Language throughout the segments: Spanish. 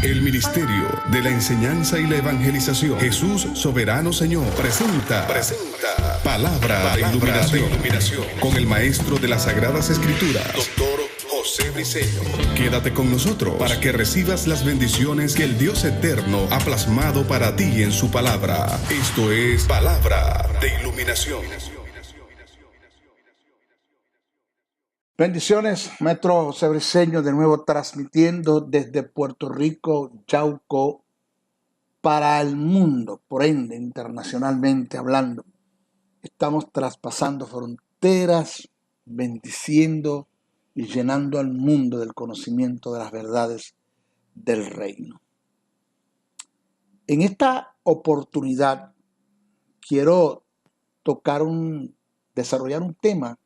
El Ministerio de la Enseñanza y la Evangelización, Jesús Soberano Señor, presenta Palabra de Iluminación con el Maestro de las Sagradas Escrituras, Dr. José Briceño. Quédate con nosotros para que recibas las bendiciones que el Dios Eterno ha plasmado para ti en su palabra. Esto es Palabra de Iluminación. Bendiciones, Maestro José Briceño, de nuevo transmitiendo desde Puerto Rico, Yauco, para el mundo, por ende, internacionalmente hablando. Estamos traspasando fronteras, bendiciendo y llenando al mundo del conocimiento de las verdades del reino. En esta oportunidad quiero desarrollar un tema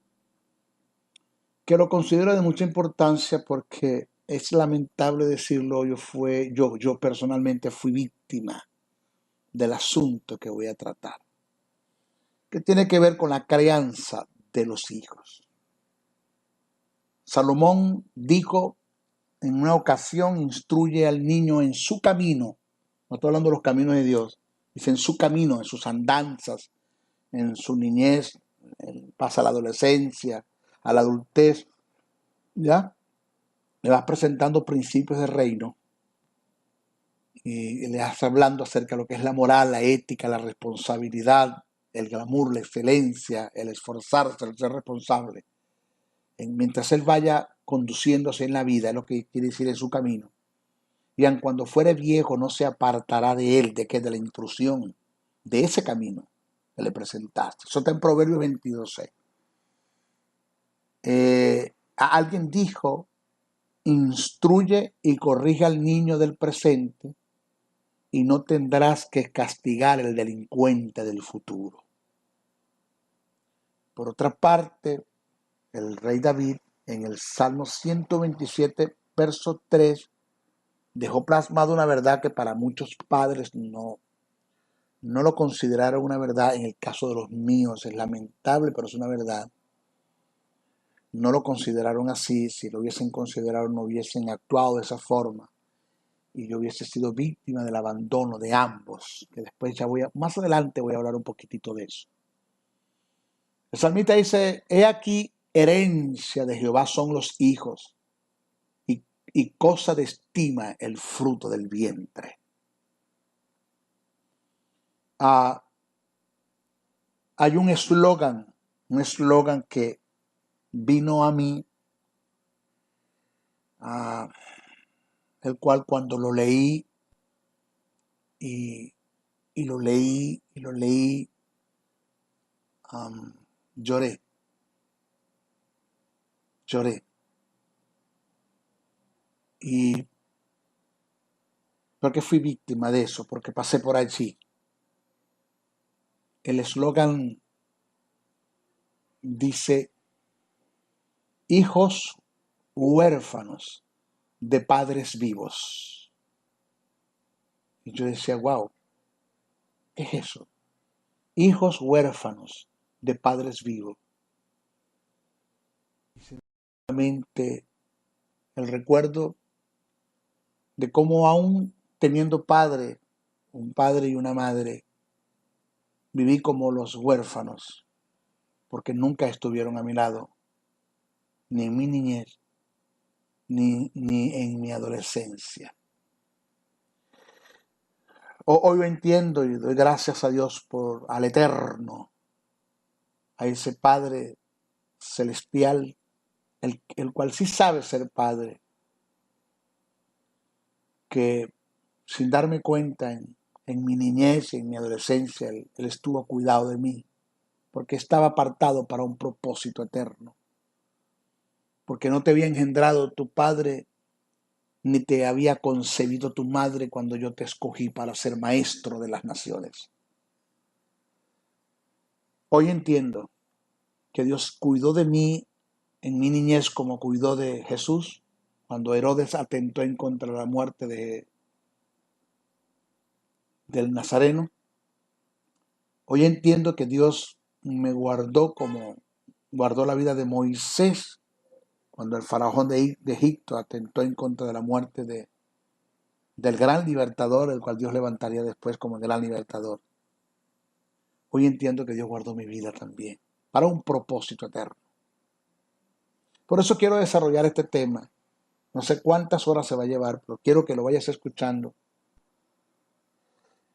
que lo considero de mucha importancia porque es lamentable decirlo, yo personalmente fui víctima del asunto que voy a tratar, que tiene que ver con la crianza de los hijos. Salomón dijo en una ocasión, instruye al niño en su camino, no estoy hablando de los caminos de Dios, dice en su camino, en sus andanzas, en su niñez, pasa a la adolescencia, a la adultez, ¿ya? Le vas presentando principios del reino y le vas hablando acerca de lo que es la moral, la ética, la responsabilidad, el glamour, la excelencia, el esforzarse, el ser responsable. Mientras él vaya conduciéndose en la vida, es lo que quiere decir en su camino. Y aun cuando fuere viejo, no se apartará de él, de la intrusión, de ese camino que le presentaste. Eso está en Proverbios 22:6. Alguien dijo: instruye y corrige al niño del presente y no tendrás que castigar al delincuente del futuro. Por otra parte, el rey David en el Salmo 127, verso 3, dejó plasmado una verdad que para muchos padres no lo consideraron una verdad. En el caso de los míos es lamentable, pero es una verdad. No lo consideraron así. Si lo hubiesen considerado, no hubiesen actuado de esa forma. Y yo hubiese sido víctima del abandono de ambos, que después más adelante voy a hablar un poquitito de eso. El salmista dice: he aquí, herencia de Jehová son los hijos, y cosa de estima el fruto del vientre. Hay un eslogan que vino a mí, el cual cuando lo leí y lo leí, lloré. Y porque fui víctima de eso, porque pasé por allí. El eslogan dice: hijos huérfanos de padres vivos. Y yo decía: wow, ¿qué es eso? Hijos huérfanos de padres vivos. Y sinceramente, el recuerdo de cómo aún teniendo un padre y una madre, viví como los huérfanos, porque nunca estuvieron a mi lado, ni en mi niñez, ni en mi adolescencia. Hoy lo entiendo y doy gracias a Dios al Eterno, a ese Padre celestial, el cual sí sabe ser Padre, que sin darme cuenta en mi niñez y en mi adolescencia, Él estuvo a cuidado de mí, porque estaba apartado para un propósito eterno. Porque no te había engendrado tu padre, ni te había concebido tu madre cuando yo te escogí para ser maestro de las naciones. Hoy entiendo que Dios cuidó de mí en mi niñez como cuidó de Jesús, cuando Herodes atentó en contra de la muerte del Nazareno. Hoy entiendo que Dios me guardó como guardó la vida de Moisés, cuando el faraón de Egipto atentó en contra de la muerte del gran libertador, el cual Dios levantaría después como el gran libertador. Hoy entiendo que Dios guardó mi vida también, para un propósito eterno. Por eso quiero desarrollar este tema. No sé cuántas horas se va a llevar, pero quiero que lo vayas escuchando.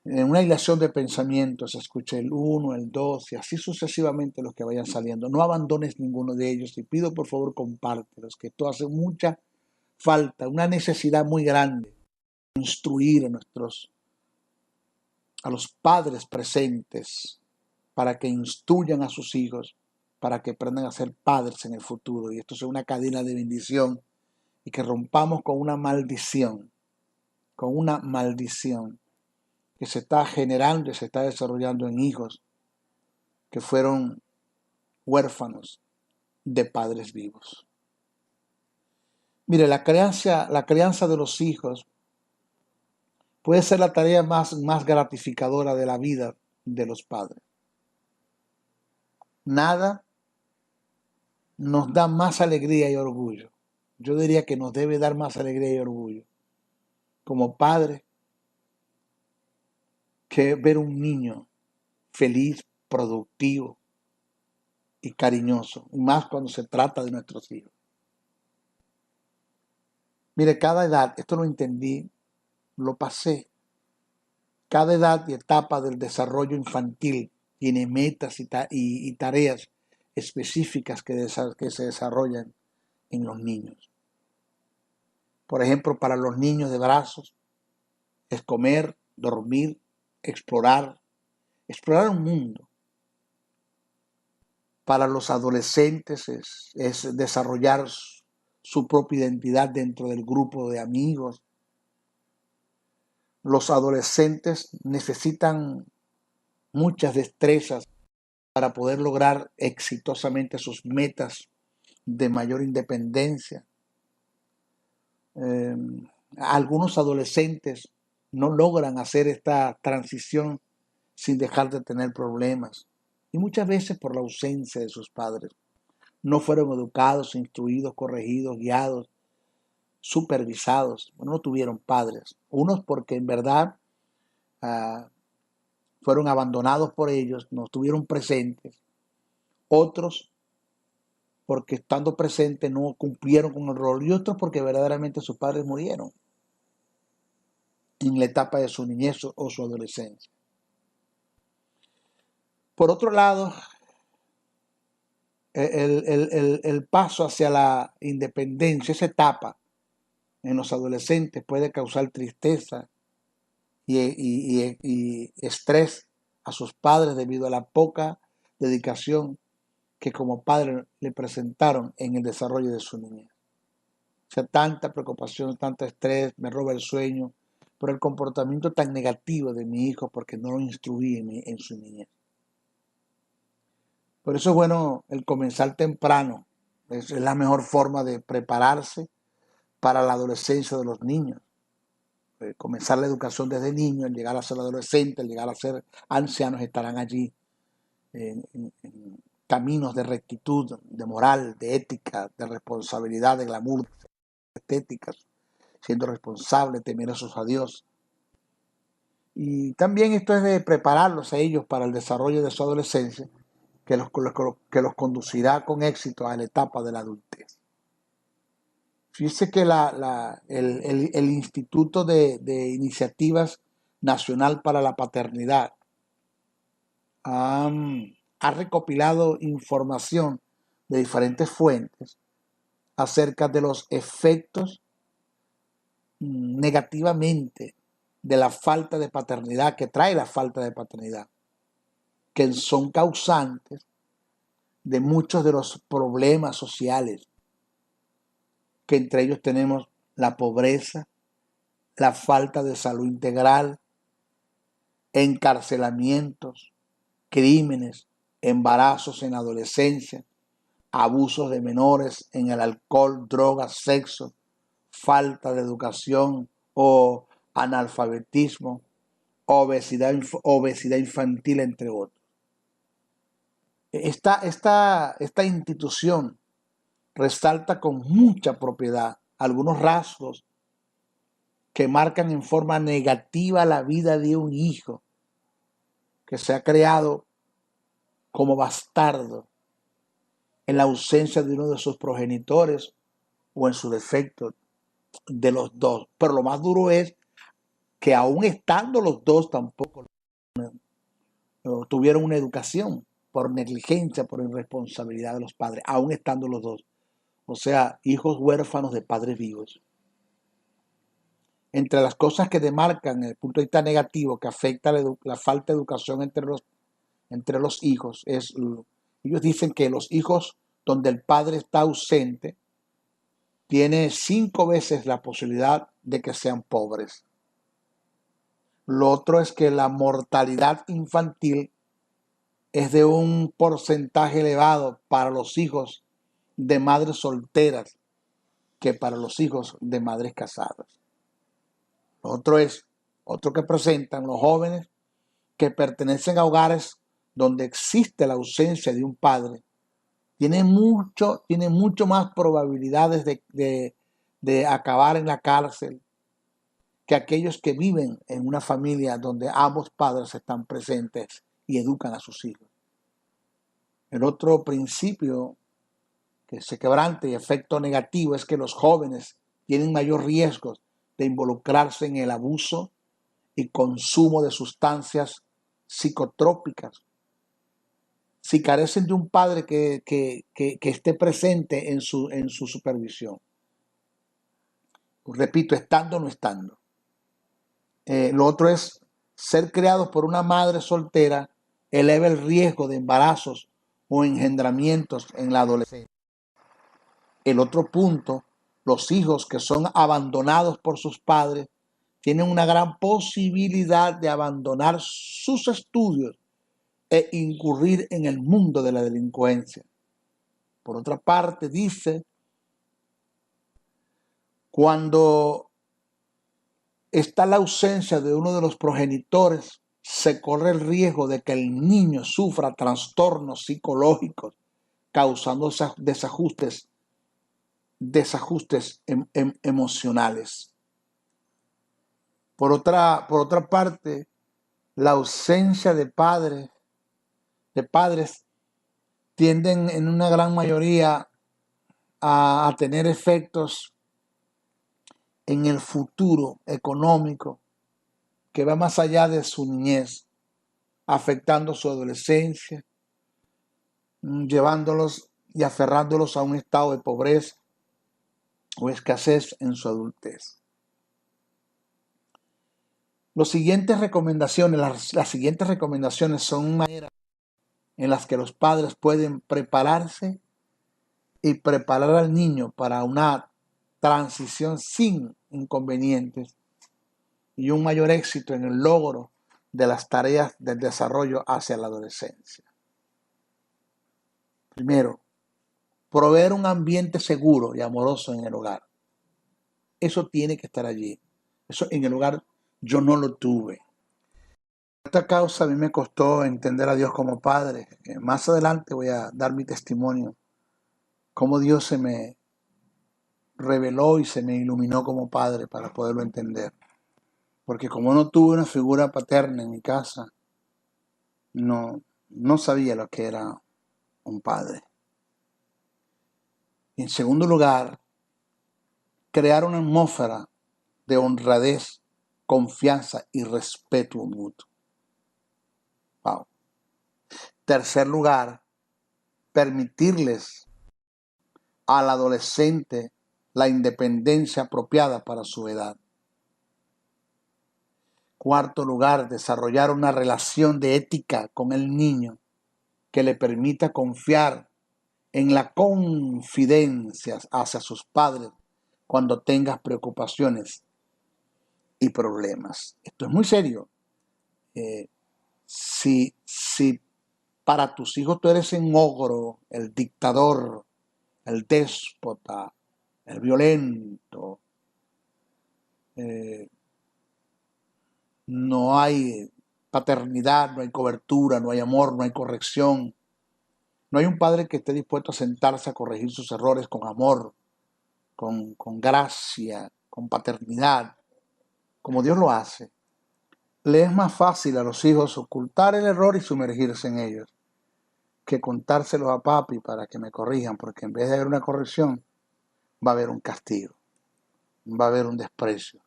En una hilación de pensamientos, escuché el 1, el 2 y así sucesivamente los que vayan saliendo. No abandones ninguno de ellos y pido por favor compártelos, que esto hace mucha falta, una necesidad muy grande. Instruir a los padres presentes para que instruyan a sus hijos, para que aprendan a ser padres en el futuro. Y esto sea una cadena de bendición y que rompamos con una maldición que se está generando y se está desarrollando en hijos que fueron huérfanos de padres vivos. Mire, la crianza de los hijos puede ser la tarea más gratificadora de la vida de los padres. Nada nos da más alegría y orgullo. Yo diría que nos debe dar más alegría y orgullo como padres que ver un niño feliz, productivo y cariñoso, y más cuando se trata de nuestros hijos. Mire, cada edad, esto lo entendí, lo pasé. Cada edad y etapa del desarrollo infantil tiene metas y tareas específicas que se desarrollan en los niños. Por ejemplo, para los niños de brazos es comer, dormir, explorar un mundo. Para los adolescentes es desarrollar su propia identidad dentro del grupo de amigos. Los adolescentes necesitan muchas destrezas para poder lograr exitosamente sus metas de mayor independencia. Algunos adolescentes no logran hacer esta transición sin dejar de tener problemas, y muchas veces por la ausencia de sus padres. No fueron educados, instruidos, corregidos, guiados, supervisados. No tuvieron padres. Unos porque en verdad fueron abandonados por ellos, no estuvieron presentes. Otros porque estando presentes no cumplieron con el rol, y otros porque verdaderamente sus padres murieron en la etapa de su niñez o su adolescencia. Por otro lado, el paso hacia la independencia, esa etapa en los adolescentes puede causar tristeza y estrés a sus padres debido a la poca dedicación que como padres le presentaron en el desarrollo de su niñez. O sea, tanta preocupación, tanto estrés, me roba el sueño por el comportamiento tan negativo de mi hijo porque no lo instruí en su niñez. Por eso es bueno el comenzar temprano. Es la mejor forma de prepararse para la adolescencia de los niños. Comenzar la educación desde niños, el llegar a ser adolescentes, el llegar a ser ancianos, estarán allí en caminos de rectitud, de moral, de ética, de responsabilidad, de glamour, de estéticas, siendo responsables, temerosos a Dios. Y también esto es de prepararlos a ellos para el desarrollo de su adolescencia, que los conducirá con éxito a la etapa de la adultez. Fíjese que el Instituto de Iniciativas Nacional para la Paternidad ha recopilado información de diferentes fuentes acerca de los efectos negativamente de la falta de paternidad, que trae la falta de paternidad, que son causantes de muchos de los problemas sociales, que entre ellos tenemos la pobreza, la falta de salud integral, encarcelamientos, crímenes, embarazos en la adolescencia, abusos de menores en el alcohol, drogas, sexo, falta de educación o analfabetismo, obesidad infantil, entre otros. Esta institución resalta con mucha propiedad algunos rasgos que marcan en forma negativa la vida de un hijo que se ha creado como bastardo en la ausencia de uno de sus progenitores o en su defecto de los dos. Pero lo más duro es que aún estando los dos tampoco tuvieron una educación por negligencia, por irresponsabilidad de los padres, aún estando los dos. O sea, hijos huérfanos de padres vivos. Entre las cosas que demarcan el punto de vista negativo que afecta la falta de educación entre los hijos, ellos dicen que los hijos donde el padre está ausente tiene 5 veces la posibilidad de que sean pobres. Lo otro es que la mortalidad infantil es de un porcentaje elevado para los hijos de madres solteras que para los hijos de madres casadas. Lo otro que presentan los jóvenes que pertenecen a hogares donde existe la ausencia de un padre, tienen mucho más probabilidades de acabar en la cárcel que aquellos que viven en una familia donde ambos padres están presentes y educan a sus hijos. El otro principio que se quebrante y efecto negativo es que los jóvenes tienen mayor riesgo de involucrarse en el abuso y consumo de sustancias psicotrópicas. Si carecen de un padre que esté presente en su supervisión. Repito, estando o no estando. Lo otro es ser criados por una madre soltera eleva el riesgo de embarazos o engendramientos en la adolescencia. El otro punto, los hijos que son abandonados por sus padres tienen una gran posibilidad de abandonar sus estudios e incurrir en el mundo de la delincuencia. Por otra parte, dice, cuando está la ausencia de uno de los progenitores, se corre el riesgo de que el niño sufra trastornos psicológicos, causando desajustes emocionales. Por otra parte, la ausencia de padres tienden en una gran mayoría a tener efectos en el futuro económico que va más allá de su niñez, afectando su adolescencia, llevándolos y aferrándolos a un estado de pobreza o escasez en su adultez. Las siguientes recomendaciones son maneras en las que los padres pueden prepararse y preparar al niño para una transición sin inconvenientes y un mayor éxito en el logro de las tareas del desarrollo hacia la adolescencia. Primero, proveer un ambiente seguro y amoroso en el hogar. Eso tiene que estar allí. Eso en el hogar yo no lo tuve. Por esta causa a mí me costó entender a Dios como Padre. Más adelante voy a dar mi testimonio, cómo Dios se me reveló y se me iluminó como Padre para poderlo entender. Porque como no tuve una figura paterna en mi casa, no sabía lo que era un padre. Y en segundo lugar, crear una atmósfera de honradez, confianza y respeto mutuo. Wow. Tercer lugar, permitirles al adolescente la independencia apropiada para su edad. Cuarto lugar, desarrollar una relación de ética con el niño que le permita confiar en la confidencia hacia sus padres cuando tengas preocupaciones y problemas. Esto es muy serio. Si para tus hijos tú eres un ogro, el dictador, el déspota, el violento, no hay paternidad, no hay cobertura, no hay amor, no hay corrección. No hay un padre que esté dispuesto a sentarse a corregir sus errores con amor, con gracia, con paternidad. como Dios lo hace, le es más fácil a los hijos ocultar el error y sumergirse en ellos que contárselos a papi para que me corrijan, porque en vez de haber una corrección, va a haber un castigo, va a haber un desprecio,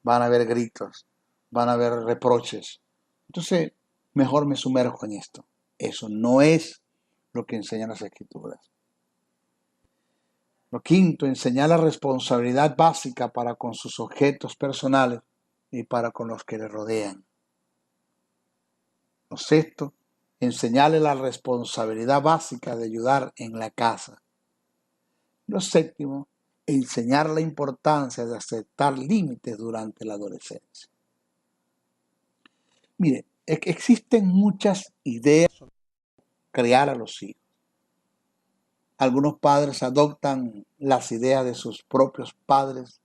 van a haber gritos, van a haber reproches. Entonces, mejor me sumerjo en esto. Eso no es lo que enseñan las Escrituras. Lo quinto, enseñar la responsabilidad básica para con sus objetos personales y para con los que le rodean. Lo sexto, enseñarle la responsabilidad básica de ayudar en la casa. Lo séptimo, enseñar la importancia de aceptar límites durante la adolescencia. Mire, existen muchas ideas sobre crear a los hijos. Algunos padres adoptan las ideas de sus propios padres,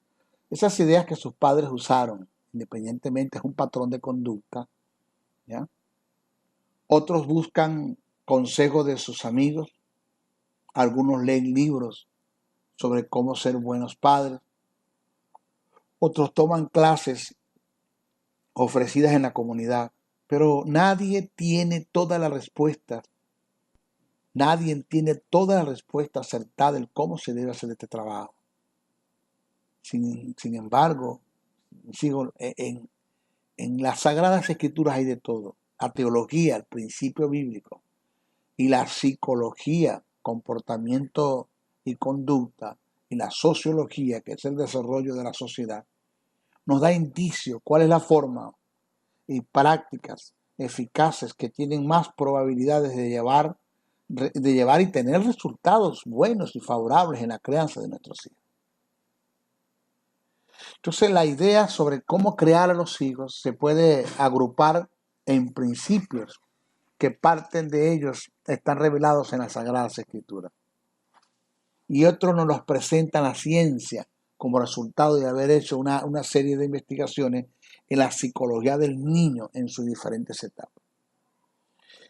esas ideas que sus padres usaron, independientemente es un patrón de conducta, ¿ya? Otros buscan consejos de sus amigos, algunos leen libros sobre cómo ser buenos padres, otros toman clases ofrecidas en la comunidad, pero nadie tiene todas las respuestas. Nadie tiene toda la respuesta acertada de cómo se debe hacer este trabajo. Sin embargo, sigo en las Sagradas Escrituras hay de todo. La teología, el principio bíblico, y la psicología, comportamiento y conducta, y la sociología, que es el desarrollo de la sociedad, nos da indicios cuál es la forma y prácticas eficaces que tienen más probabilidades de llevar y tener resultados buenos y favorables en la crianza de nuestros hijos. Entonces, la idea sobre cómo crear a los hijos se puede agrupar en principios que parten de ellos están revelados en las Sagradas Escrituras. Y otros nos los presenta la ciencia como resultado de haber hecho una serie de investigaciones en la psicología del niño en sus diferentes etapas.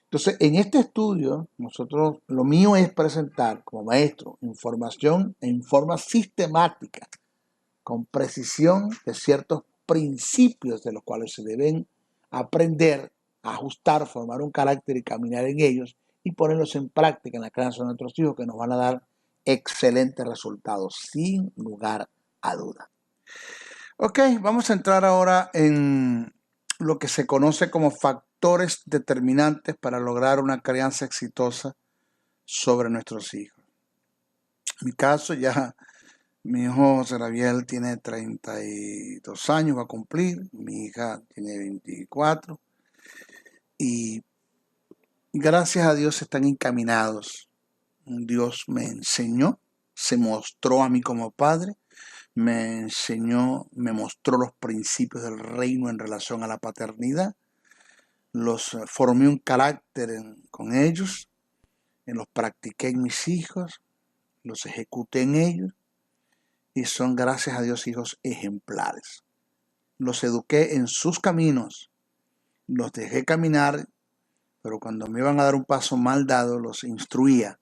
Entonces, en este estudio, lo mío es presentar como maestro información en forma sistemática, con precisión de ciertos principios de los cuales se deben aprender, ajustar, formar un carácter y caminar en ellos y ponerlos en práctica en la crianza de nuestros hijos, que nos van a dar excelentes resultados, sin lugar a duda. Ok, vamos a entrar ahora en lo que se conoce como factores determinantes para lograr una crianza exitosa sobre nuestros hijos. En mi caso, mi hijo Serabiel tiene 32 años, va a cumplir, mi hija tiene 24 y gracias a Dios están encaminados. Dios me enseñó, se mostró a mí como padre, me enseñó, me mostró los principios del reino en relación a la paternidad, formé un carácter con ellos, los practiqué en mis hijos, los ejecuté en ellos y son, gracias a Dios, hijos ejemplares. Los eduqué en sus caminos, los dejé caminar, pero cuando me iban a dar un paso mal dado, los instruía.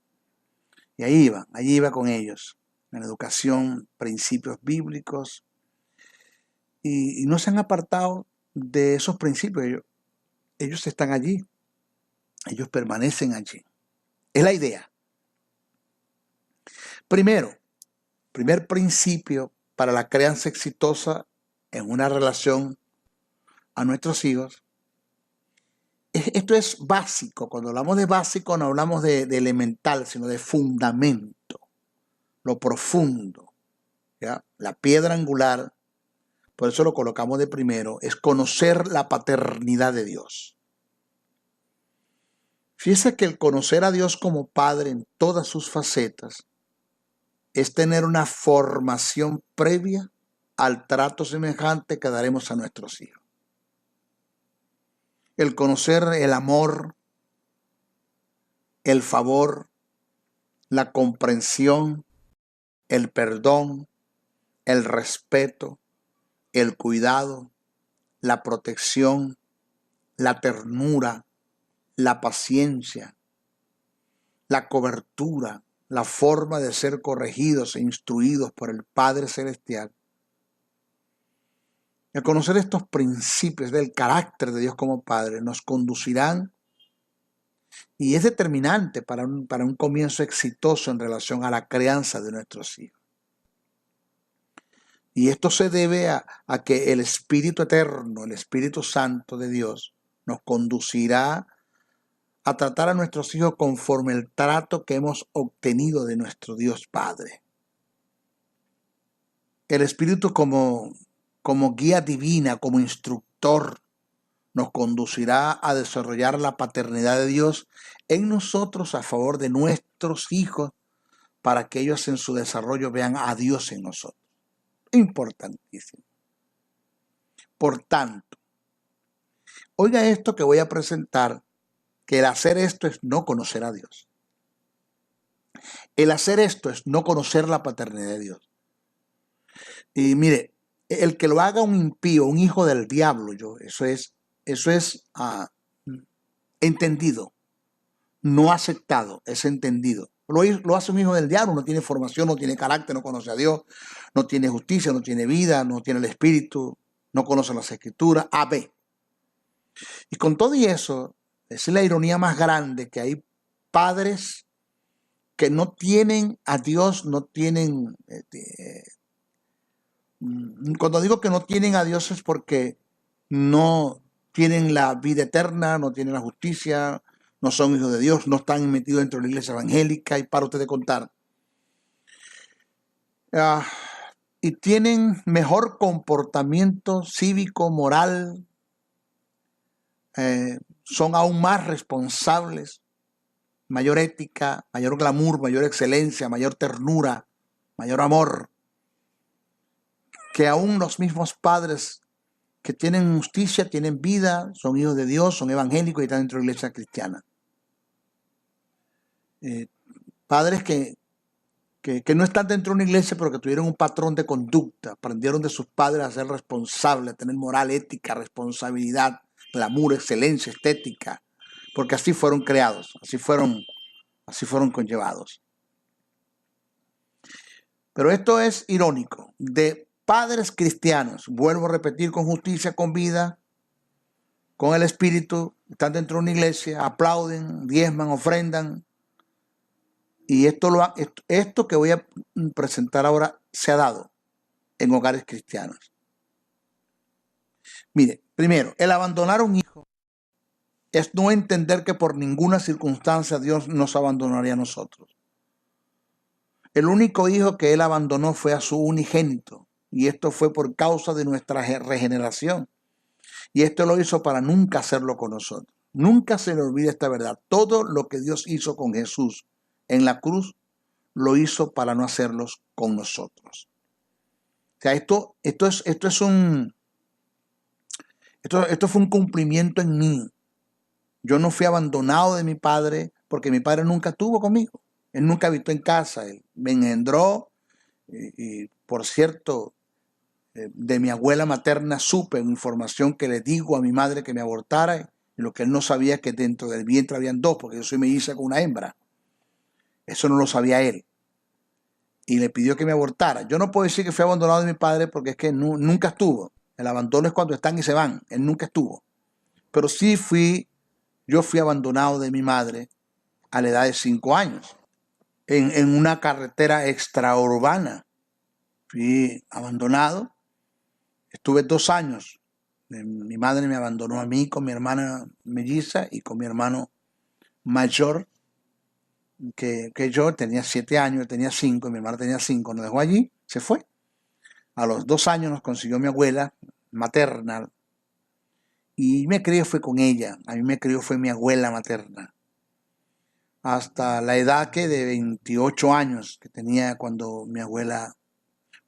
Y allí iba con ellos, en la educación, principios bíblicos, y no se han apartado de esos principios. Ellos están allí, ellos permanecen allí. Es la idea. Primer principio para la crianza exitosa en una relación a nuestros hijos. Esto es básico. Cuando hablamos de básico no hablamos de elemental, sino de fundamento, lo profundo, ¿ya? La piedra angular, por eso lo colocamos de primero, es conocer la paternidad de Dios. Fíjese que el conocer a Dios como Padre en todas sus facetas es tener una formación previa al trato semejante que daremos a nuestros hijos. El conocer el amor, el favor, la comprensión, el perdón, el respeto, el cuidado, la protección, la ternura, la paciencia, la cobertura, la forma de ser corregidos e instruidos por el Padre Celestial. El conocer estos principios del carácter de Dios como Padre nos conducirán y es determinante para un comienzo exitoso en relación a la crianza de nuestros hijos. Y esto se debe a que el Espíritu Eterno, el Espíritu Santo de Dios, nos conducirá a tratar a nuestros hijos conforme el trato que hemos obtenido de nuestro Dios Padre. El Espíritu como guía divina, como instructor, nos conducirá a desarrollar la paternidad de Dios en nosotros a favor de nuestros hijos para que ellos en su desarrollo vean a Dios en nosotros. Importantísimo. Por tanto, oiga esto que voy a presentar, que el hacer esto es no conocer a Dios. El hacer esto es no conocer la paternidad de Dios. Y mire, el que lo haga un impío, un hijo del diablo, eso es entendido, no aceptado, es entendido. Lo hace un hijo del diablo, no tiene formación, no tiene carácter, no conoce a Dios, no tiene justicia, no tiene vida, no tiene el Espíritu, no conoce las Escrituras, AB. Y con todo y eso, es la ironía más grande que hay padres que no tienen a Dios, no tienen... cuando digo que no tienen a Dios es porque no tienen la vida eterna, no tienen la justicia, no son hijos de Dios, no están metidos dentro de la iglesia evangélica y para usted de contar. Y tienen mejor comportamiento cívico, moral, son aún más responsables, mayor ética, mayor glamour, mayor excelencia, mayor ternura, mayor amor, que aún los mismos padres que tienen justicia, tienen vida, son hijos de Dios, son evangélicos y están dentro de la iglesia cristiana. Padres que no están dentro de una iglesia, pero que tuvieron un patrón de conducta, aprendieron de sus padres a ser responsables, a tener moral, ética, responsabilidad, glamour, excelencia, estética, porque así fueron creados, así fueron conllevados. Pero esto es irónico, de padres cristianos, vuelvo a repetir, con justicia, con vida, con el Espíritu, están dentro de una iglesia, aplauden, diezman, ofrendan. Y esto que voy a presentar ahora se ha dado en hogares cristianos. Mire, primero, el abandonar a un hijo es no entender que por ninguna circunstancia Dios nos abandonaría a nosotros. El único hijo que él abandonó fue a su unigénito, y esto fue por causa de nuestra regeneración. Y esto lo hizo para nunca hacerlo con nosotros. Nunca se le olvide esta verdad. Todo lo que Dios hizo con Jesús en la cruz, lo hizo para no hacerlos con nosotros. O sea, esto fue un cumplimiento en mí. Yo no fui abandonado de mi padre porque mi padre nunca estuvo conmigo. Él nunca habitó en casa. Él me engendró y por cierto, de mi abuela materna supe información que le digo a mi madre que me abortara, y lo que él no sabía es que dentro del vientre habían dos, porque yo soy melliza con una hembra. Eso no lo sabía él. Y le pidió que me abortara. Yo no puedo decir que fui abandonado de mi padre porque es que nunca estuvo. El abandono es cuando están y se van. Él nunca estuvo. Pero sí yo fui abandonado de mi madre a la edad de 5 años. En una carretera extraurbana. Fui abandonado. Estuve 2 años. Mi madre me abandonó a mí con mi hermana melliza y con mi hermano mayor, que yo tenía 7 años, tenía 5, y mi hermana tenía 5, nos dejó allí, se fue. A los 2 años nos consiguió mi abuela materna y me crió fue con ella. A mí me crió fue mi abuela materna. Hasta la edad que de 28 años que tenía cuando mi abuela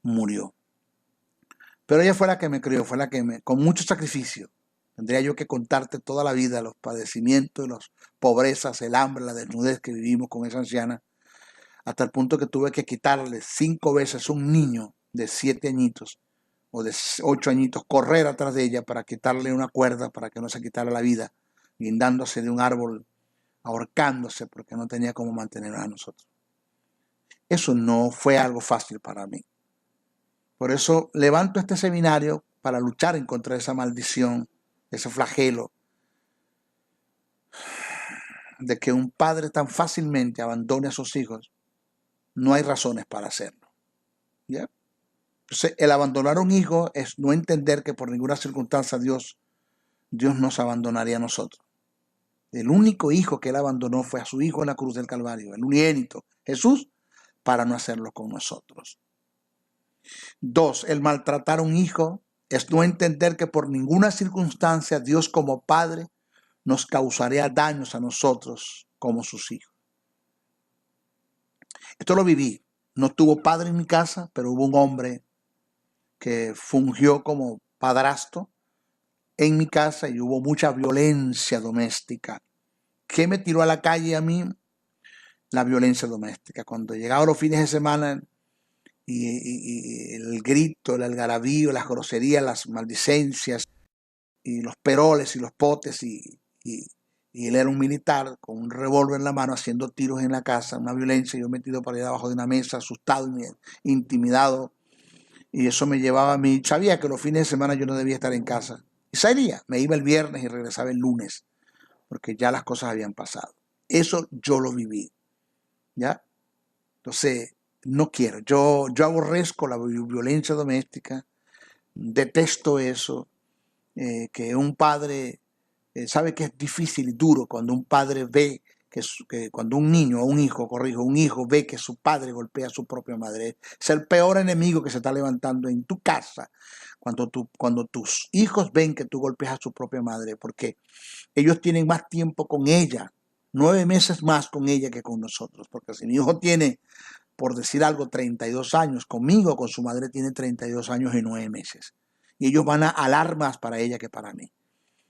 murió. Pero ella fue la que me crió, fue la que con mucho sacrificio. Tendría yo que contarte toda la vida los padecimientos, las pobrezas, el hambre, la desnudez que vivimos con esa anciana, hasta el punto que tuve que quitarle 5 veces a un niño de 7 añitos o de 8 añitos, correr atrás de ella para quitarle una cuerda para que no se quitara la vida, guindándose de un árbol, ahorcándose porque no tenía cómo mantener a nosotros. Eso no fue algo fácil para mí. Por eso levanto este seminario para luchar en contra de esa maldición, ese flagelo de que un padre tan fácilmente abandone a sus hijos. No hay razones para hacerlo. ¿Ya? Entonces, el abandonar a un hijo es no entender que por ninguna circunstancia Dios nos abandonaría a nosotros. El único hijo que él abandonó fue a su hijo en la cruz del Calvario, el unigénito, Jesús, para no hacerlo con nosotros. 2. El maltratar a un hijo es no entender que por ninguna circunstancia Dios como padre nos causaría daños a nosotros como sus hijos. Esto lo viví. No tuvo padre en mi casa, pero hubo un hombre que fungió como padrastro en mi casa y hubo mucha violencia doméstica. ¿Qué me tiró a la calle a mí? La violencia doméstica. Cuando llegaban los fines de semana y el grito, el algarabío, las groserías, las maldicencias y los peroles y los potes y él era un militar con un revólver en la mano haciendo tiros en la casa, una violencia, yo metido por ahí debajo de una mesa, asustado y intimidado, y eso me llevaba a mí. Sabía que los fines de semana yo no debía estar en casa y salía, me iba el viernes y regresaba el lunes porque ya las cosas habían pasado. Eso yo lo viví, ¿ya? Entonces, no quiero, yo aborrezco la violencia doméstica, detesto eso, que un padre sabe que es difícil y duro cuando un padre ve que cuando un niño o un hijo ve que su padre golpea a su propia madre. Es el peor enemigo que se está levantando en tu casa cuando tus hijos ven que tú golpeas a su propia madre, porque ellos tienen más tiempo con ella, 9 meses más con ella que con nosotros, porque si mi hijo tiene, por decir algo, 32 años, conmigo, con su madre tiene 32 años y 9 meses. Y ellos van a alar más para ella que para mí.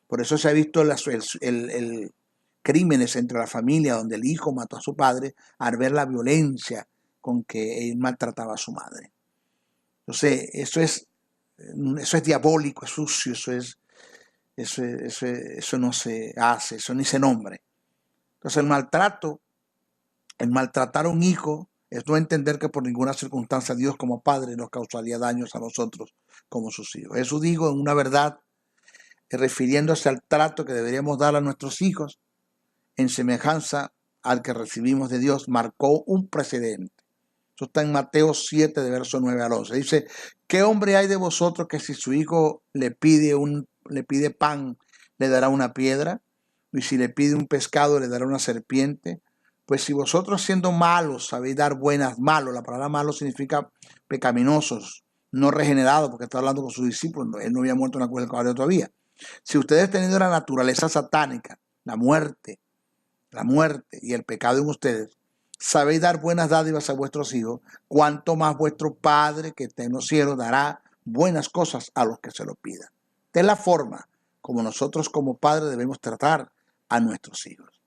Por eso se ha visto el crímenes entre la familia donde el hijo mató a su padre al ver la violencia con que él maltrataba a su madre. Entonces, eso es diabólico, es sucio, eso no se hace, eso ni se nombra. Entonces, el maltratar a un hijo es no entender que por ninguna circunstancia Dios como padre nos causaría daños a nosotros como sus hijos. Eso digo en una verdad, refiriéndose al trato que deberíamos dar a nuestros hijos en semejanza al que recibimos de Dios, marcó un precedente. Eso está en Mateo 7, de verso 9 al 11. Dice, ¿qué hombre hay de vosotros que si su hijo le pide pan, le dará una piedra? Y si le pide un pescado, le dará una serpiente. Pues si vosotros siendo malos sabéis dar buenas, malos, la palabra malo significa pecaminosos, no regenerados, porque está hablando con sus discípulos, él no había muerto en la cruz del Calvario todavía. Si ustedes teniendo la naturaleza satánica, la muerte y el pecado en ustedes, sabéis dar buenas dádivas a vuestros hijos, cuánto más vuestro Padre que está en los cielos dará buenas cosas a los que se lo pidan. Esta es la forma como nosotros como padres debemos tratar a nuestros hijos.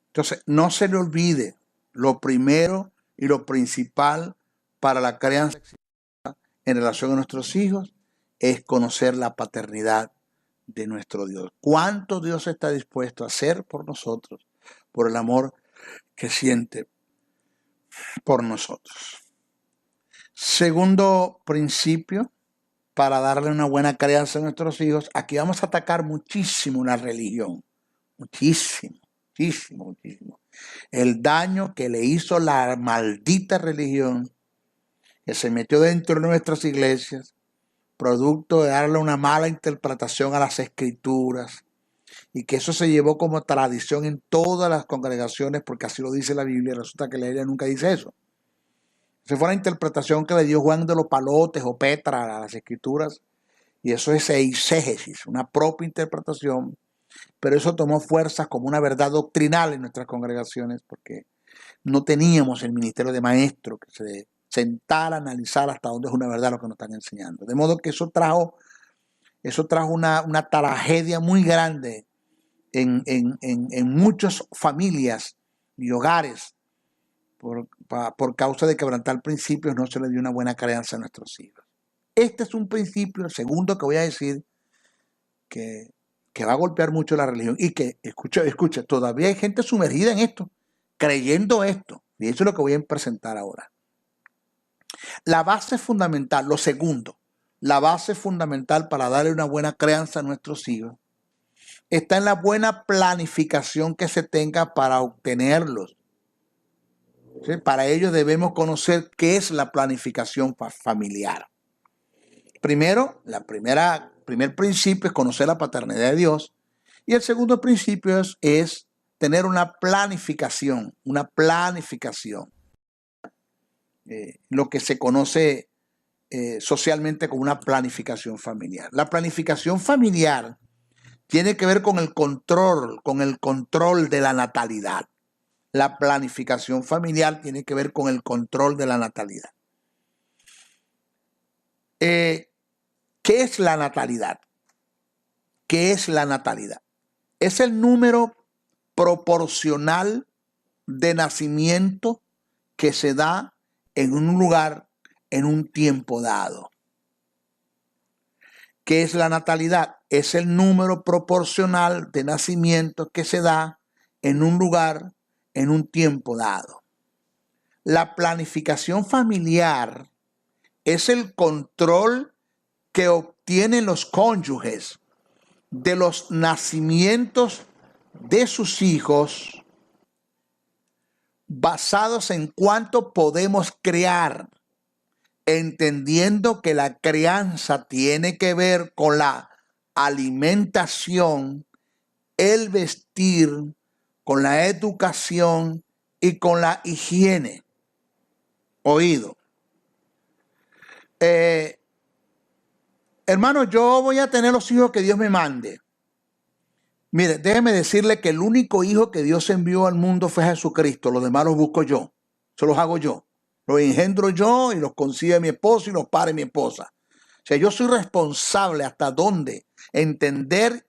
Entonces, no se le olvide, lo primero y lo principal para la crianza en relación a nuestros hijos es conocer la paternidad de nuestro Dios. ¿Cuánto Dios está dispuesto a hacer por nosotros, por el amor que siente por nosotros? Segundo principio, para darle una buena crianza a nuestros hijos, aquí vamos a atacar muchísimo la religión. Muchísimo. El daño que le hizo la maldita religión que se metió dentro de nuestras iglesias, producto de darle una mala interpretación a las escrituras, y que eso se llevó como tradición en todas las congregaciones, porque así lo dice la Biblia. Resulta que la Biblia nunca dice eso. Esa fue la interpretación que le dio Juan de los Palotes o Petra a las escrituras, y eso es eisegesis, una propia interpretación, pero eso tomó fuerzas como una verdad doctrinal en nuestras congregaciones, porque no teníamos el ministerio de maestro que se sentara a analizar hasta dónde es una verdad lo que nos están enseñando. De modo que eso trajo una tragedia muy grande en muchas familias y hogares por causa de quebrantar principios. No se le dio una buena crianza a nuestros hijos. Este es un principio, el segundo que voy a decir, que va a golpear mucho la religión y que, escucha, todavía hay gente sumergida en esto, creyendo esto, y eso es lo que voy a presentar ahora. La base fundamental, lo segundo, la base fundamental para darle una buena crianza a nuestros hijos está en la buena planificación que se tenga para obtenerlos. ¿Sí? Para ello debemos conocer qué es la planificación familiar. Primero, primer principio es conocer la paternidad de Dios. Y el segundo principio es tener una planificación. Lo que se conoce socialmente como una planificación familiar. La planificación familiar tiene que ver con el control de la natalidad. La planificación familiar tiene que ver con el control de la natalidad. ¿Qué es la natalidad? ¿Qué es la natalidad? Es el número proporcional de nacimiento que se da en un lugar, en un tiempo dado. ¿Qué es la natalidad? Es el número proporcional de nacimiento que se da en un lugar, en un tiempo dado. La planificación familiar es el control que obtienen los cónyuges de los nacimientos de sus hijos basados en cuánto podemos crear, entendiendo que la crianza tiene que ver con la alimentación, el vestir, con la educación y con la higiene. Oído. Hermano, yo voy a tener los hijos que Dios me mande. Mire, déjeme decirle que el único hijo que Dios envió al mundo fue Jesucristo. Los demás los busco yo. Eso los hago yo. Los engendro yo y los concibe mi esposo y los pare mi esposa. O sea, yo soy responsable hasta dónde entender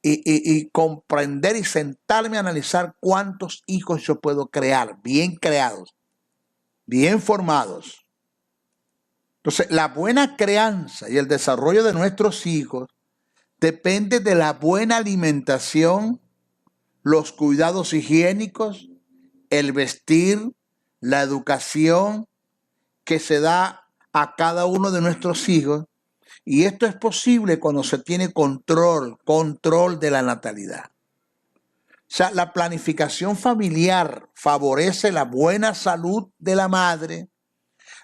y comprender y sentarme a analizar cuántos hijos yo puedo crear, bien creados, bien formados. Entonces, la buena crianza y el desarrollo de nuestros hijos depende de la buena alimentación, los cuidados higiénicos, el vestir, la educación que se da a cada uno de nuestros hijos. Y esto es posible cuando se tiene control de la natalidad. O sea, la planificación familiar favorece la buena salud de la madre,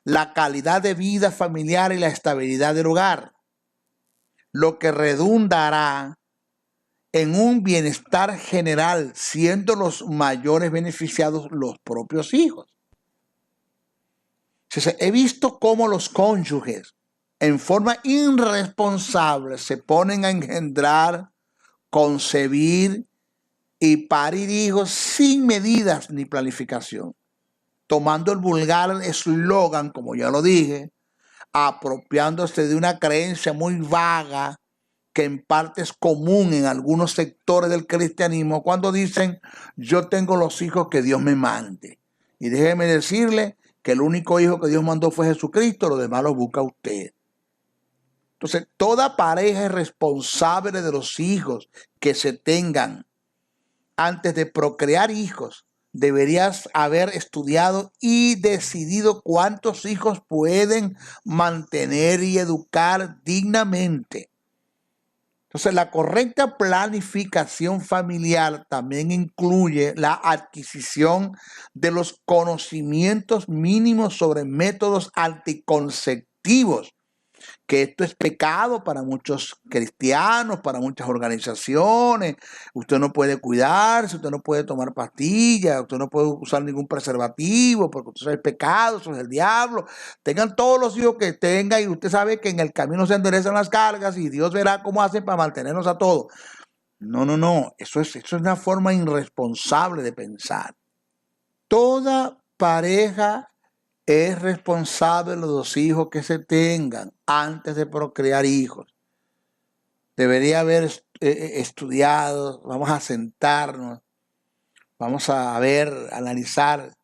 la calidad de vida familiar y la estabilidad del hogar, lo que redundará en un bienestar general, siendo los mayores beneficiados los propios hijos. He visto cómo los cónyuges en forma irresponsable se ponen a engendrar, concebir y parir hijos sin medidas ni planificación, tomando el vulgar eslogan, como ya lo dije, apropiándose de una creencia muy vaga que en parte es común en algunos sectores del cristianismo cuando dicen: yo tengo los hijos que Dios me mande. Y déjeme decirle que el único hijo que Dios mandó fue Jesucristo, los demás los busca usted. Entonces, toda pareja es responsable de los hijos que se tengan. Antes de procrear hijos, deberías haber estudiado y decidido cuántos hijos pueden mantener y educar dignamente. Entonces, la correcta planificación familiar también incluye la adquisición de los conocimientos mínimos sobre métodos anticonceptivos, que esto es pecado para muchos cristianos, para muchas organizaciones. Usted no puede cuidarse, usted no puede tomar pastillas, usted no puede usar ningún preservativo, porque eso es pecado, eso es el diablo. Tengan todos los hijos que tengan y usted sabe que en el camino se enderezan las cargas y Dios verá cómo hacen para mantenernos a todos. No, eso es una forma irresponsable de pensar. Toda pareja es responsable de los hijos que se tengan antes de procrear hijos. Debería haber estudiado, vamos a sentarnos, vamos a ver, analizar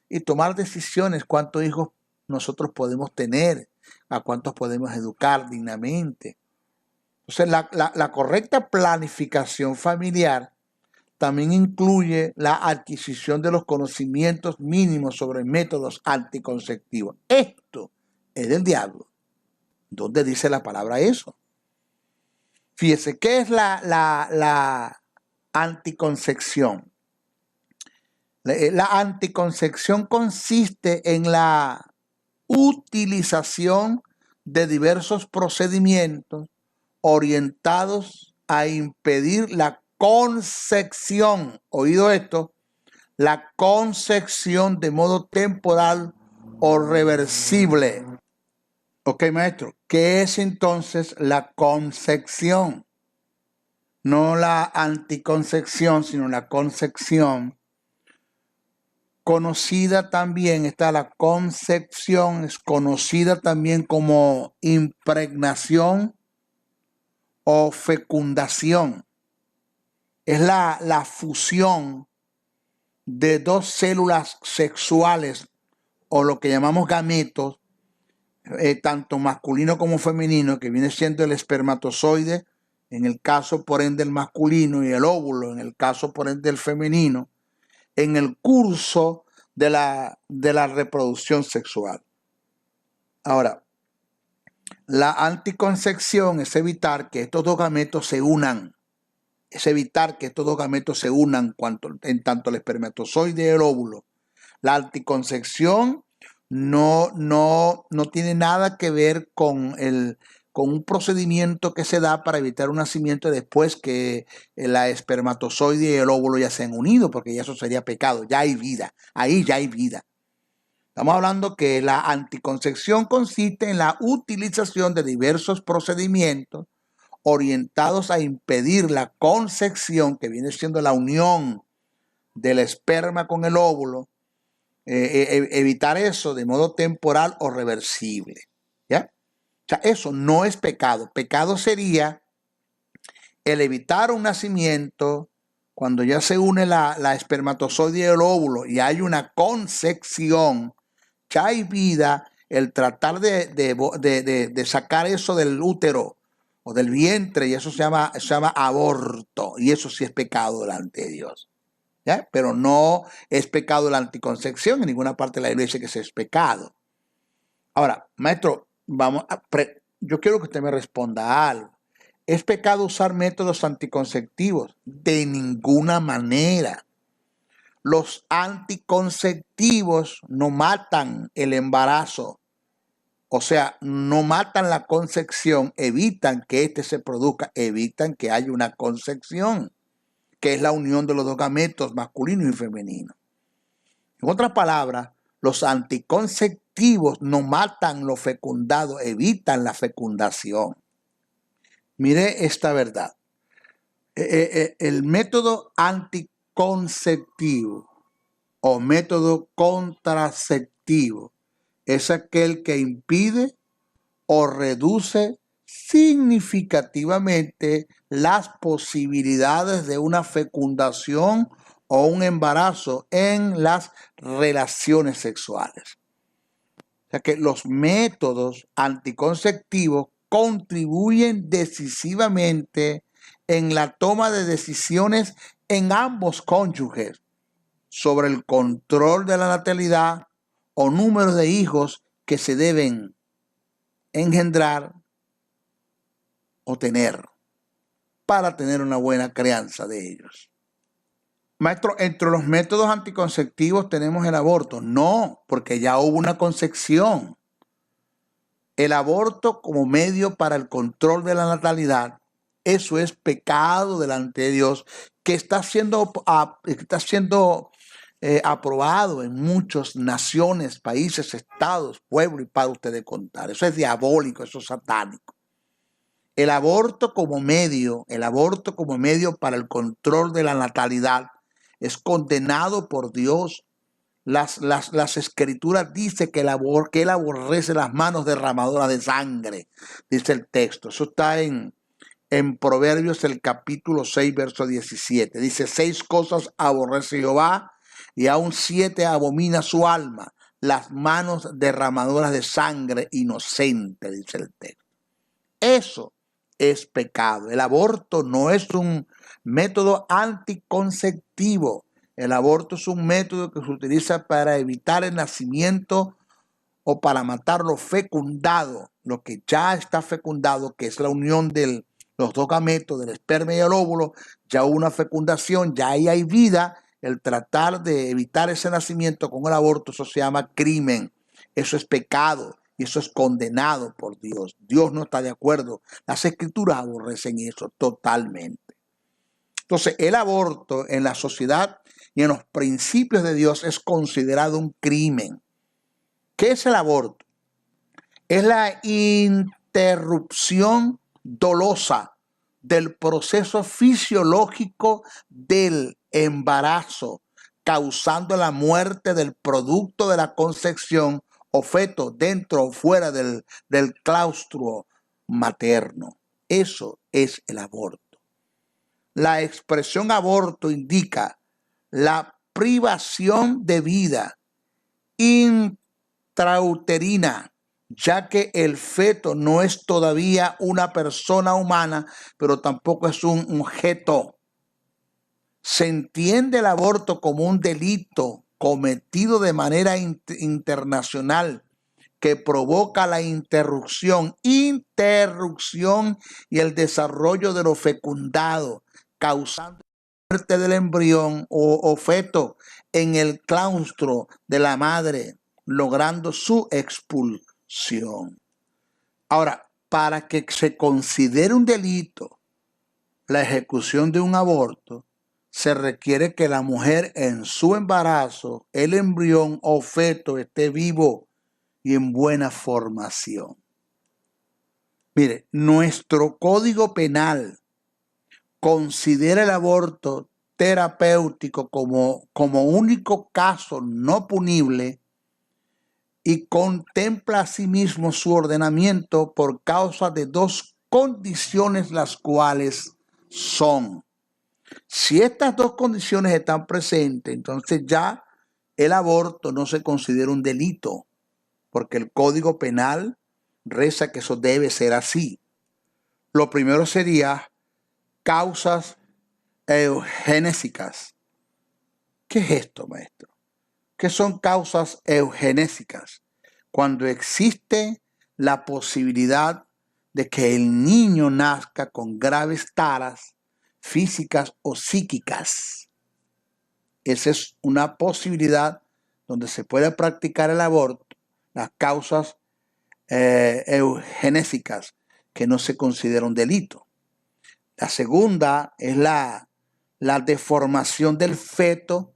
y tomar decisiones cuántos hijos nosotros podemos tener, a cuántos podemos educar dignamente. Entonces, la correcta planificación familiar también incluye la adquisición de los conocimientos mínimos sobre métodos anticonceptivos. Esto es del diablo. ¿Dónde dice la palabra eso? Fíjese, ¿qué es la anticoncepción? La anticoncepción consiste en la utilización de diversos procedimientos orientados a impedir la concepción, oído esto, la concepción de modo temporal o reversible. Ok, maestro, ¿qué es entonces la concepción? No la anticoncepción, sino la concepción. Conocida también, está la concepción, es conocida también como impregnación o fecundación. Es la fusión de dos células sexuales o lo que llamamos gametos, tanto masculino como femenino, que viene siendo el espermatozoide, en el caso por ende del masculino, y el óvulo, en el caso por ende del femenino, en el curso de la reproducción sexual. Ahora, la anticoncepción es evitar que estos dos gametos se unan. Es evitar que estos dos gametos se unan en tanto el espermatozoide y el óvulo. La anticoncepción no tiene nada que ver con un procedimiento que se da para evitar un nacimiento después que la espermatozoide y el óvulo ya se han unido, porque ya eso sería pecado, ya hay vida, ahí ya hay vida. Estamos hablando que la anticoncepción consiste en la utilización de diversos procedimientos orientados a impedir la concepción, que viene siendo la unión del esperma con el óvulo, evitar eso de modo temporal o reversible. ¿Ya? O sea, eso no es pecado. Pecado sería el evitar un nacimiento cuando ya se une la espermatozoide y el óvulo y hay una concepción, ya hay vida, el tratar de sacar eso del útero o del vientre, y eso se llama aborto, y eso sí es pecado delante de Dios. ¿Ya? Pero no es pecado la anticoncepción, en ninguna parte de la Biblia dice que eso es pecado. Ahora, maestro, yo quiero que usted me responda a algo. ¿Es pecado usar métodos anticonceptivos? De ninguna manera. Los anticonceptivos no matan el embarazo, o sea, no matan la concepción, evitan que éste se produzca, evitan que haya una concepción, que es la unión de los dos gametos, masculino y femenino. En otras palabras, los anticonceptivos no matan lo fecundado, evitan la fecundación. Mire esta verdad. El método anticonceptivo o método contraceptivo es aquel que impide o reduce significativamente las posibilidades de una fecundación o un embarazo en las relaciones sexuales. O sea que los métodos anticonceptivos contribuyen decisivamente en la toma de decisiones en ambos cónyuges sobre el control de la natalidad o número de hijos que se deben engendrar o tener para tener una buena crianza de ellos. Maestro, entre los métodos anticonceptivos tenemos el aborto. No, porque ya hubo una concepción. El aborto como medio para el control de la natalidad, eso es pecado delante de Dios, que está siendo aprobado en muchas naciones, países, estados, pueblos, y para ustedes contar. Eso es diabólico, eso es satánico. El aborto como medio para el control de la natalidad es condenado por Dios. Las escrituras dicen que él aborrece las manos derramadoras de sangre, dice el texto. Eso está en Proverbios el capítulo 6, verso 17. Dice, 6 cosas aborrece Jehová y aún 7 abomina su alma, las manos derramadoras de sangre inocente, dice el texto. Eso es pecado. El aborto no es un método anticonceptivo. El aborto es un método que se utiliza para evitar el nacimiento o para matar lo fecundado. lo que ya está fecundado, que es la unión de los dos gametos, del esperma y el óvulo, ya hubo una fecundación, ya ahí hay vida. El tratar de evitar ese nacimiento con el aborto, eso se llama crimen. Eso es pecado y eso es condenado por Dios. Dios no está de acuerdo. Las escrituras aborrecen eso totalmente. Entonces, el aborto en la sociedad y en los principios de Dios es considerado un crimen. ¿Qué es el aborto? Es la interrupción dolosa del proceso fisiológico del embarazo, causando la muerte del producto de la concepción o feto dentro o fuera del claustro materno. Eso es el aborto. La expresión aborto indica la privación de vida intrauterina, ya que el feto no es todavía una persona humana, pero tampoco es un objeto. Se entiende el aborto como un delito cometido de manera internacional que provoca la interrupción y el desarrollo de lo fecundado, causando la muerte del embrión o feto en el claustro de la madre, logrando su expulsión. Ahora, para que se considere un delito la ejecución de un aborto, se requiere que la mujer en su embarazo, el embrión o feto esté vivo y en buena formación. Mire, nuestro Código Penal considera el aborto terapéutico como único caso no punible y contempla asimismo su ordenamiento por causa de dos condiciones, las cuales son: si estas dos condiciones están presentes, entonces ya el aborto no se considera un delito, porque el Código Penal reza que eso debe ser así. Lo primero sería causas eugenésicas. ¿Qué es esto, maestro? ¿Qué son causas eugenésicas? Cuando existe la posibilidad de que el niño nazca con graves taras físicas o psíquicas. Esa es una posibilidad donde se puede practicar el aborto, las causas eugenésicas, que no se considera un delito. La segunda es la deformación del feto,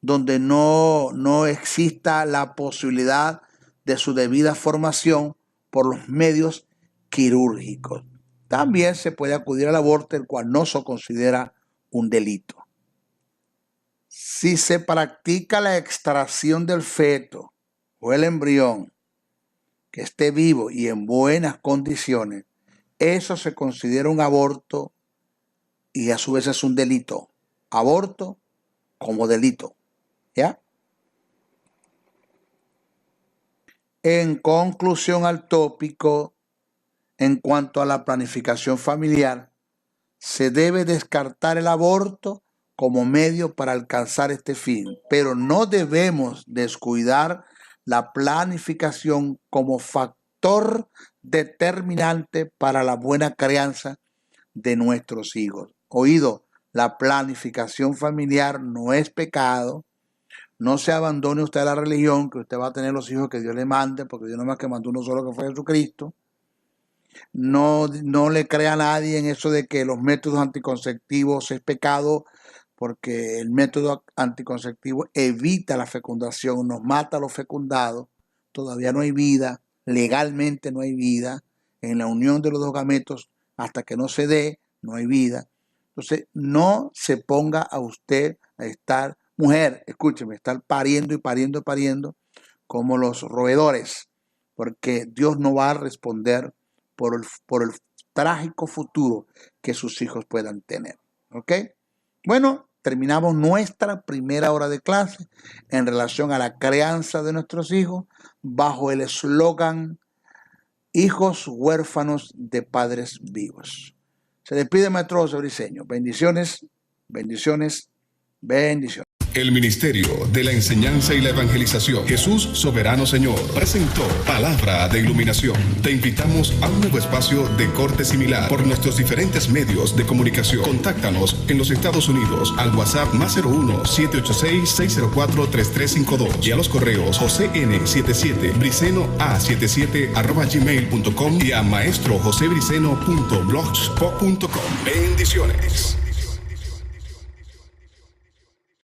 donde no exista la posibilidad de su debida formación por los medios quirúrgicos. También se puede acudir al aborto, el cual no se considera un delito. Si se practica la extracción del feto o el embrión que esté vivo y en buenas condiciones, eso se considera un aborto y a su vez es un delito. Aborto como delito. ¿Ya? En conclusión al tópico, en cuanto a la planificación familiar, se debe descartar el aborto como medio para alcanzar este fin, pero no debemos descuidar la planificación como factor determinante para la buena crianza de nuestros hijos. Oído, la planificación familiar no es pecado. No se abandone usted a la religión, que usted va a tener los hijos que Dios le mande, porque Dios no más que mandó uno solo, que fue Jesucristo. No le crea a nadie en eso de que los métodos anticonceptivos es pecado, porque el método anticonceptivo evita la fecundación, nos mata a los fecundados. Todavía no hay vida, legalmente no hay vida. En la unión de los dos gametos, hasta que no se dé, no hay vida. Entonces, no se ponga a usted a estar, mujer, escúcheme, estar pariendo y pariendo y pariendo como los roedores, porque Dios no va a responder por el trágico futuro que sus hijos puedan tener. ¿Ok? Bueno, terminamos nuestra primera hora de clase en relación a la crianza de nuestros hijos bajo el eslogan hijos huérfanos de padres vivos. Se despide maestro José Briceño. Bendiciones, bendiciones, bendiciones. El Ministerio de la Enseñanza y la Evangelización, Jesús Soberano Señor, presentó Palabra de Iluminación. Te invitamos a un nuevo espacio de corte similar por nuestros diferentes medios de comunicación. Contáctanos en los Estados Unidos al WhatsApp +01 786 604 3352 y a los correos jocn77briceno@gmail.com y a maestrojosebriceno.blogspot.com. Bendiciones.